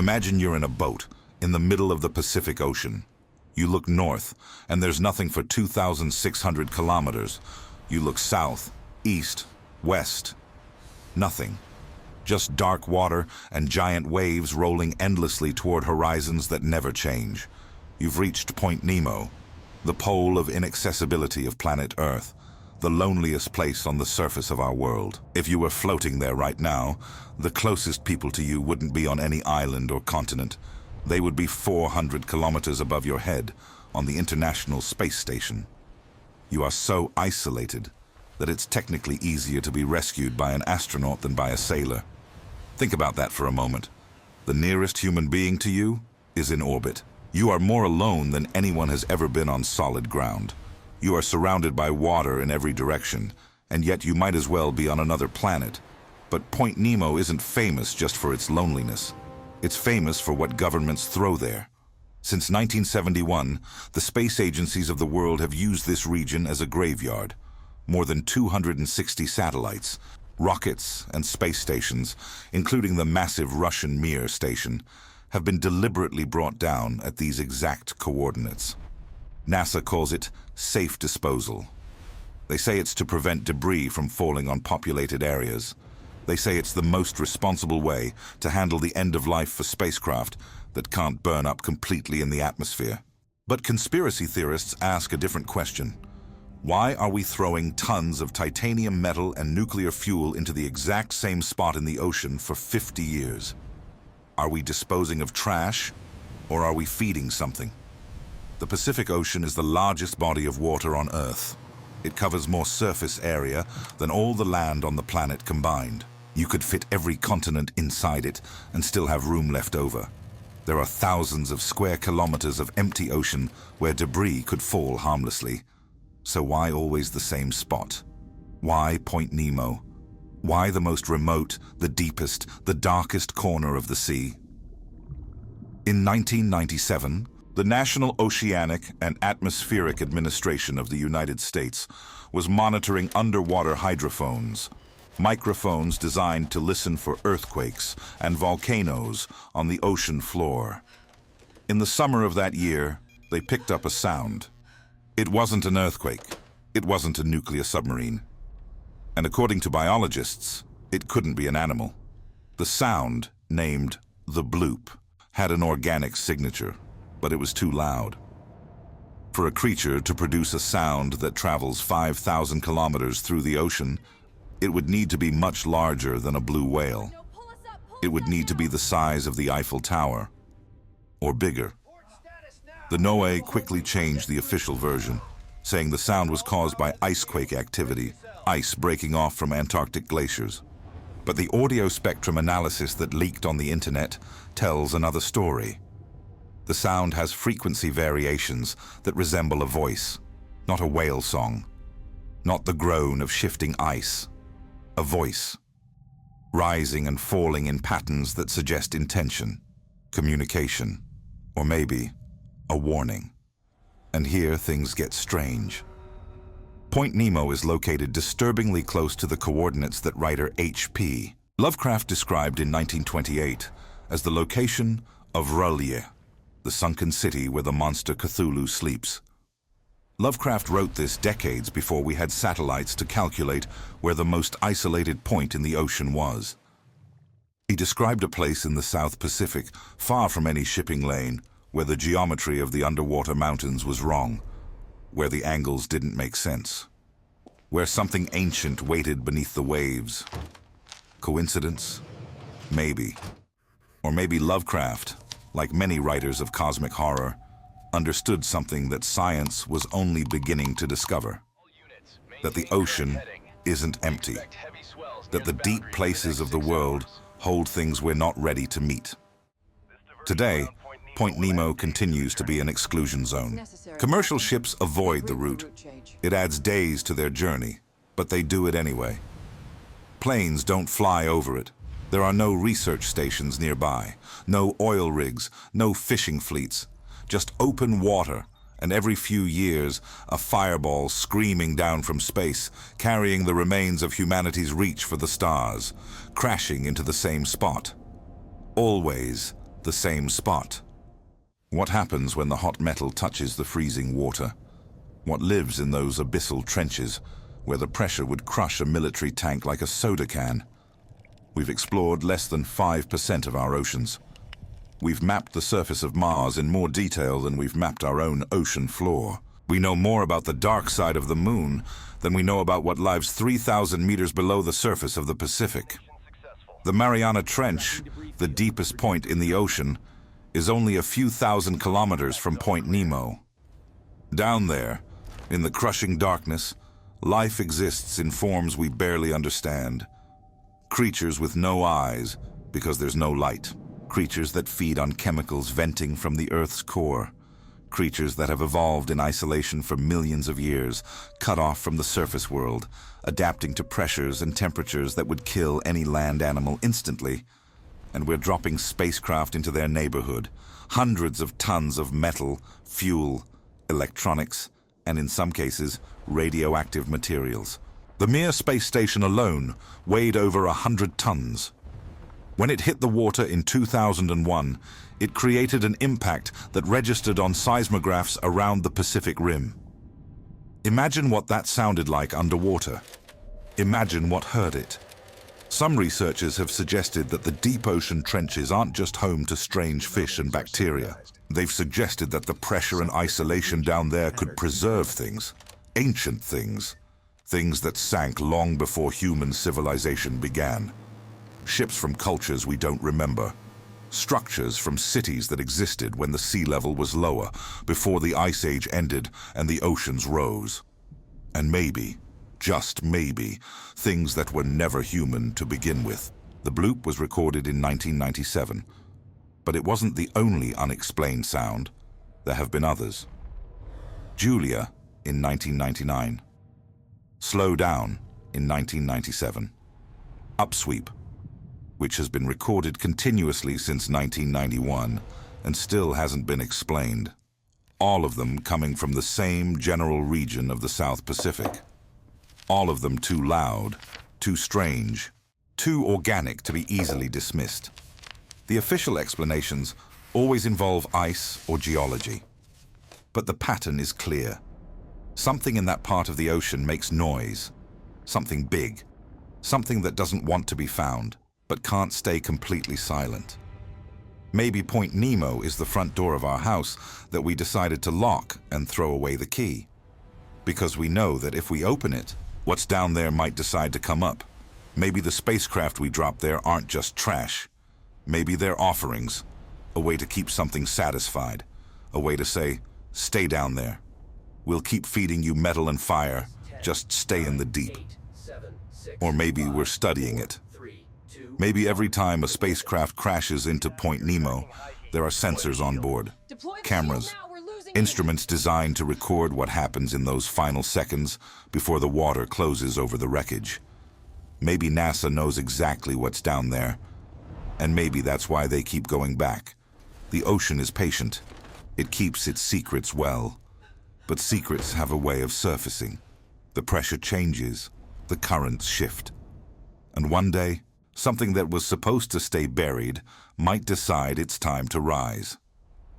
Imagine you're in a boat in the middle of the Pacific Ocean. You look north, and there's nothing for 2,600 kilometers. You look south, east, west. Nothing. Just dark water and giant waves rolling endlessly toward horizons that never change. You've reached Point Nemo, the pole of inaccessibility of planet Earth, the loneliest place on the surface of our world. If you were floating there right now, the closest people to you wouldn't be on any island or continent. They would be 400 kilometers above your head on the International Space Station. You are so isolated that it's technically easier to be rescued by an astronaut than by a sailor. Think about that for a moment. The nearest human being to you is in orbit. You are more alone than anyone has ever been on solid ground. You are surrounded by water in every direction, and yet you might as well be on another planet. But Point Nemo isn't famous just for its loneliness. It's famous for what governments throw there. Since 1971, the space agencies of the world have used this region as a graveyard. More than 260 satellites, rockets, and space stations, including the massive Russian Mir station, have been deliberately brought down at these exact coordinates. NASA calls it safe disposal. They say it's to prevent debris from falling on populated areas. They say it's the most responsible way to handle the end of life for spacecraft that can't burn up completely in the atmosphere. But conspiracy theorists ask a different question. Why are we throwing tons of titanium metal and nuclear fuel into the exact same spot in the ocean for 50 years? Are we disposing of trash, or are we feeding something? The Pacific Ocean is the largest body of water on Earth. It covers more surface area than all the land on the planet combined. You could fit every continent inside it and still have room left over. There are thousands of square kilometers of empty ocean where debris could fall harmlessly. So why always the same spot? Why Point Nemo? Why the most remote, the deepest, the darkest corner of the sea? In 1997, the National Oceanic and Atmospheric Administration of the United States was monitoring underwater hydrophones, microphones designed to listen for earthquakes and volcanoes on the ocean floor. In the summer of that year, they picked up a sound. It wasn't an earthquake. It wasn't a nuclear submarine. And according to biologists, it couldn't be an animal. The sound, named the bloop, had an organic signature, but it was too loud. For a creature to produce a sound that travels 5,000 kilometers through the ocean, it would need to be much larger than a blue whale. It would need to be the size of the Eiffel Tower, or bigger. The NOAA quickly changed the official version, saying the sound was caused by icequake activity, ice breaking off from Antarctic glaciers. But the audio spectrum analysis that leaked on the internet tells another story. The sound has frequency variations that resemble a voice, not a whale song, not the groan of shifting ice. A voice, rising and falling in patterns that suggest intention, communication, or maybe a warning. And here things get strange. Point Nemo is located disturbingly close to the coordinates that writer H.P. Lovecraft described in 1928 as the location of R'lyeh, the sunken city where the monster Cthulhu sleeps. Lovecraft wrote this decades before we had satellites to calculate where the most isolated point in the ocean was. He described a place in the South Pacific, far from any shipping lane, where the geometry of the underwater mountains was wrong, where the angles didn't make sense, where something ancient waited beneath the waves. Coincidence? Maybe. Or maybe Lovecraft, like many writers of cosmic horror, understood something that science was only beginning to discover. That the ocean isn't empty. That the deep places of the world hold things we're not ready to meet. Today, Point Nemo continues to be an exclusion zone. Commercial ships avoid the route. It adds days to their journey, but they do it anyway. Planes don't fly over it. There are no research stations nearby, no oil rigs, no fishing fleets. Just open water, and every few years, a fireball screaming down from space, carrying the remains of humanity's reach for the stars, crashing into the same spot. Always the same spot. What happens when the hot metal touches the freezing water? What lives in those abyssal trenches where the pressure would crush a military tank like a soda can? We've explored less than 5% of our oceans. We've mapped the surface of Mars in more detail than we've mapped our own ocean floor. We know more about the dark side of the moon than we know about what lies 3,000 meters below the surface of the Pacific. The Mariana Trench, the deepest point in the ocean, is only a few thousand kilometers from Point Nemo. Down there, in the crushing darkness, life exists in forms we barely understand. Creatures with no eyes because there's no light. Creatures that feed on chemicals venting from the Earth's core. Creatures that have evolved in isolation for millions of years, cut off from the surface world, adapting to pressures and temperatures that would kill any land animal instantly. And we're dropping spacecraft into their neighborhood. Hundreds of tons of metal, fuel, electronics, and in some cases, radioactive materials. The Mir space station alone weighed over 100 tons. When it hit the water in 2001, it created an impact that registered on seismographs around the Pacific Rim. Imagine what that sounded like underwater. Imagine what heard it. Some researchers have suggested that the deep ocean trenches aren't just home to strange fish and bacteria. They've suggested that the pressure and isolation down there could preserve things, ancient things, things that sank long before human civilization began. Ships from cultures we don't remember. Structures from cities that existed when the sea level was lower, before the Ice Age ended and the oceans rose. And maybe, just maybe, things that were never human to begin with. The bloop was recorded in 1997, but it wasn't the only unexplained sound. There have been others. Julia in 1999. Slow Down in 1997. Upsweep, which has been recorded continuously since 1991 and still hasn't been explained. All of them coming from the same general region of the South Pacific. All of them too loud, too strange, too organic to be easily dismissed. The official explanations always involve ice or geology. But the pattern is clear. Something in that part of the ocean makes noise. Something big. Something that doesn't want to be found, but can't stay completely silent. Maybe Point Nemo is the front door of our house that we decided to lock and throw away the key. Because we know that if we open it, what's down there might decide to come up. Maybe the spacecraft we dropped there aren't just trash. Maybe they're offerings, a way to keep something satisfied, a way to say, stay down there. We'll keep feeding you metal and fire, just stay in the deep. Or maybe we're studying it. Maybe every time a spacecraft crashes into Point Nemo, there are sensors on board, cameras, instruments designed to record what happens in those final seconds before the water closes over the wreckage. Maybe NASA knows exactly what's down there, and maybe that's why they keep going back. The ocean is patient. It keeps its secrets well. But secrets have a way of surfacing. The pressure changes, the currents shift. And one day, something that was supposed to stay buried might decide it's time to rise.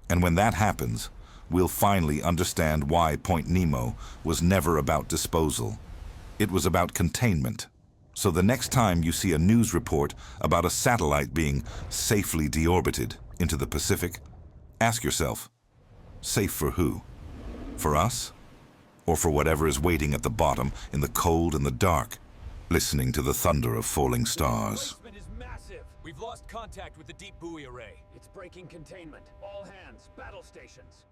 And when that happens, we'll finally understand why Point Nemo was never about disposal. It was about containment. So the next time you see a news report about a satellite being safely deorbited into the Pacific, ask yourself, safe for who? For us? Or for whatever is waiting at the bottom in the cold and the dark, listening to the thunder of falling stars? The displacement is massive. We've lost contact with the deep buoy array. It's breaking containment. All hands, battle stations.